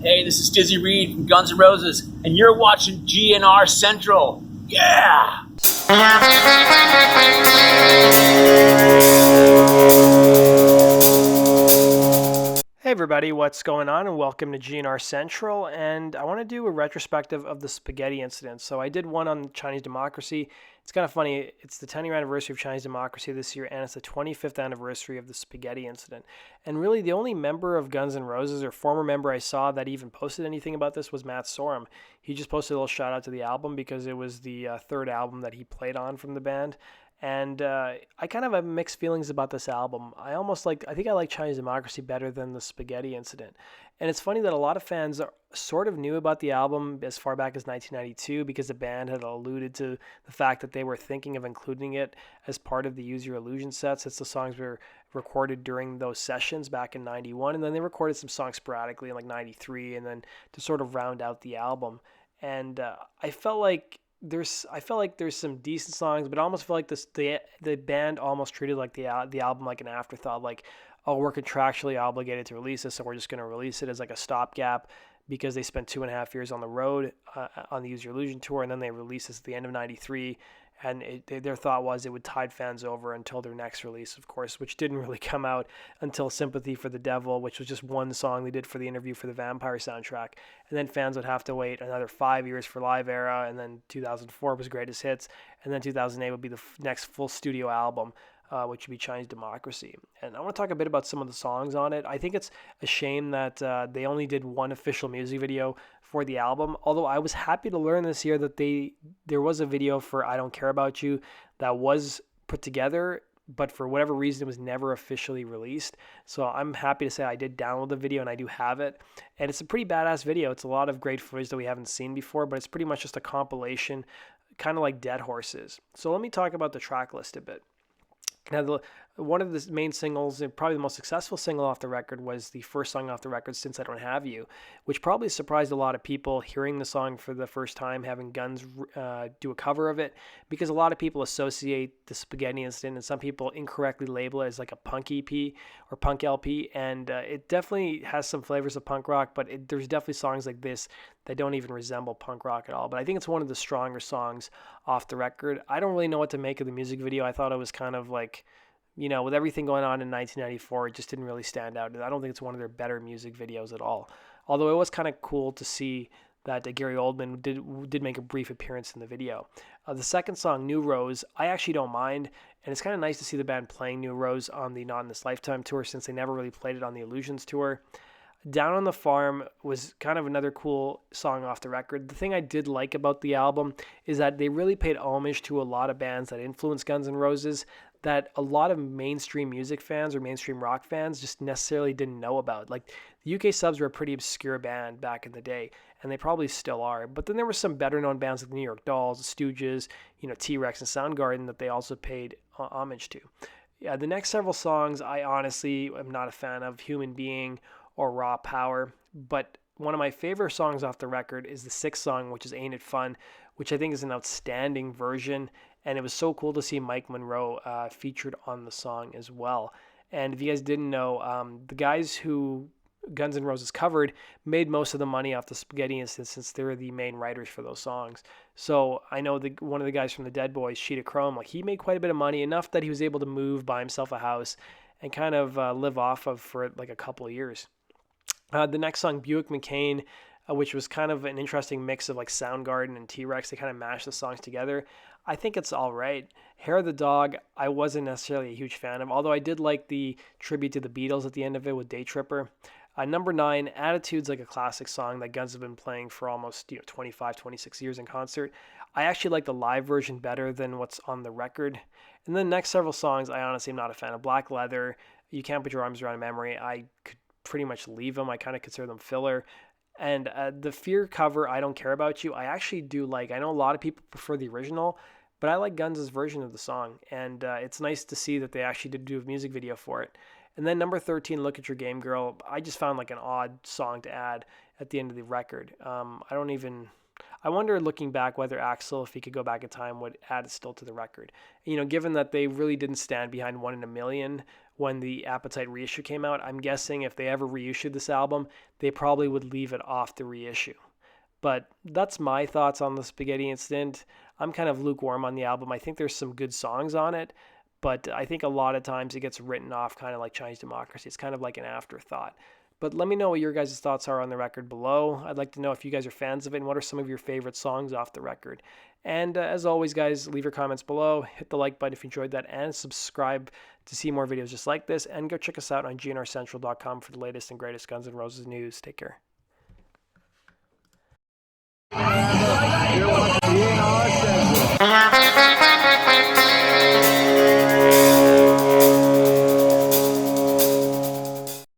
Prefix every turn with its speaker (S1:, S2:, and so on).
S1: Hey, this is Dizzy Reed from Guns N' Roses, and you're watching GNR Central. Yeah!
S2: Hey everybody, what's going on, and welcome to GNR Central. And I want to do a retrospective of the spaghetti incident. So I did one on Chinese democracy. It's kind of funny. It's the 10-year anniversary of Chinese democracy this year, and it's the 25th anniversary of the spaghetti incident. And really, the only member of Guns N' Roses, or former member I saw that even posted anything about this, was Matt Sorum. He just posted a little shout out to the album because it was the third album that he played on from the band. And I kind of have mixed feelings about this album. I think I like Chinese Democracy better than the Spaghetti Incident. And it's funny that a lot of fans sort of knew about the album as far back as 1992 because the band had alluded to the fact that they were thinking of including it as part of the Use Your Illusion sets. It's the songs were recorded during those sessions back in 91, and then they recorded some songs sporadically in like 93, and then to sort of round out the album. And I felt like there's some decent songs, but I almost feel like the band almost treated like the album like an afterthought, like, oh, we're contractually obligated to release this, so we're just going to release it as like a stopgap because they spent 2.5 years on the road on the Use Your Illusion tour, and then they released this at the end of '93. And their thought was it would tide fans over until their next release, of course, which didn't really come out until Sympathy for the Devil, which was just one song they did for the Interview for the Vampire soundtrack. And then fans would have to wait another 5 years for Live Era, and then 2004 was Greatest Hits, and then 2008 would be the next full studio album, which would be Chinese Democracy. And I want to talk a bit about some of the songs on it. I think it's a shame that they only did one official music video for the album, although I was happy to learn this year that there was a video for I Don't Care About You that was put together, but for whatever reason it was never officially released. So I'm happy to say I did download the video and I do have it, and it's a pretty badass video. It's a lot of great footage that we haven't seen before, but it's pretty much just a compilation, kind of like Dead Horses. So let me talk about the track list a bit. Now, one of the main singles, and probably the most successful single off the record, was the first song off the record, Since I Don't Have You, which probably surprised a lot of people hearing the song for the first time, having Guns do a cover of it, because a lot of people associate the Spaghetti Incident, and some people incorrectly label it as like a punk EP or punk LP, and it definitely has some flavors of punk rock, but there's definitely songs like this that don't even resemble punk rock at all. But I think it's one of the stronger songs off the record. I don't really know what to make of the music video. I thought it was kind of like, you know, with everything going on in 1994, it just didn't really stand out. I don't think it's one of their better music videos at all. Although it was kind of cool to see that Gary Oldman did make a brief appearance in the video. The second song, New Rose, I actually don't mind, and it's kind of nice to see the band playing New Rose on the Not in This Lifetime tour, since they never really played it on the Illusions tour. Down on the Farm was kind of another cool song off the record. The thing I did like about the album is that they really paid homage to a lot of bands that influenced Guns N' Roses that a lot of mainstream music fans or mainstream rock fans just necessarily didn't know about. Like, the UK Subs were a pretty obscure band back in the day, and they probably still are. But then there were some better-known bands like the New York Dolls, the Stooges, T-Rex, and Soundgarden that they also paid homage to. Yeah, the next several songs I honestly am not a fan of, Human Being or Raw Power, but one of my favorite songs off the record is the sixth song, which is Ain't It Fun, which I think is an outstanding version, and it was so cool to see Mike Monroe featured on the song as well. And if you guys didn't know, the guys who Guns N' Roses covered made most of the money off the Spaghetti Incident, since they were the main writers for those songs. So I know one of the guys from the Dead Boys, Sheet of Chrome, like, he made quite a bit of money, enough that he was able to move, buy himself a house, and kind of live off of for like a couple of years. The next song, Buick McCain, which was kind of an interesting mix of like Soundgarden and T-Rex. They kind of mashed the songs together. I think it's all right. Hair of the Dog, I wasn't necessarily a huge fan of, although I did like the tribute to the Beatles at the end of it with Day Tripper. Number 9, Attitude's like a classic song that Guns have been playing for almost 25, 26 years in concert. I actually like the live version better than what's on the record. And then the next several songs, I honestly am not a fan of. Black Leather, You Can't Put Your Arms Around a Memory, I could pretty much leave them. I kind of consider them filler. And the Fear cover, I Don't Care About You, I actually do like. I know a lot of people prefer the original, but I like Guns' version of the song. And it's nice to see that they actually did do a music video for it. And then number 13, Look at Your Game Girl, I just found like an odd song to add at the end of the record. I wonder, looking back, whether Axl, if he could go back in time, would add it still to the record. Given that they really didn't stand behind One in a Million, when the Appetite reissue came out. I'm guessing if they ever reissued this album, they probably would leave it off the reissue. But that's my thoughts on the Spaghetti Incident. I'm kind of lukewarm on the album. I think there's some good songs on it, but I think a lot of times it gets written off kind of like Chinese Democracy. It's kind of like an afterthought. But let me know what your guys' thoughts are on the record below. I'd like to know if you guys are fans of it and what are some of your favorite songs off the record. And as always, guys, leave your comments below. Hit the like button if you enjoyed that and subscribe to see more videos just like this. And go check us out on gnrcentral.com for the latest and greatest Guns N' Roses news. Take care.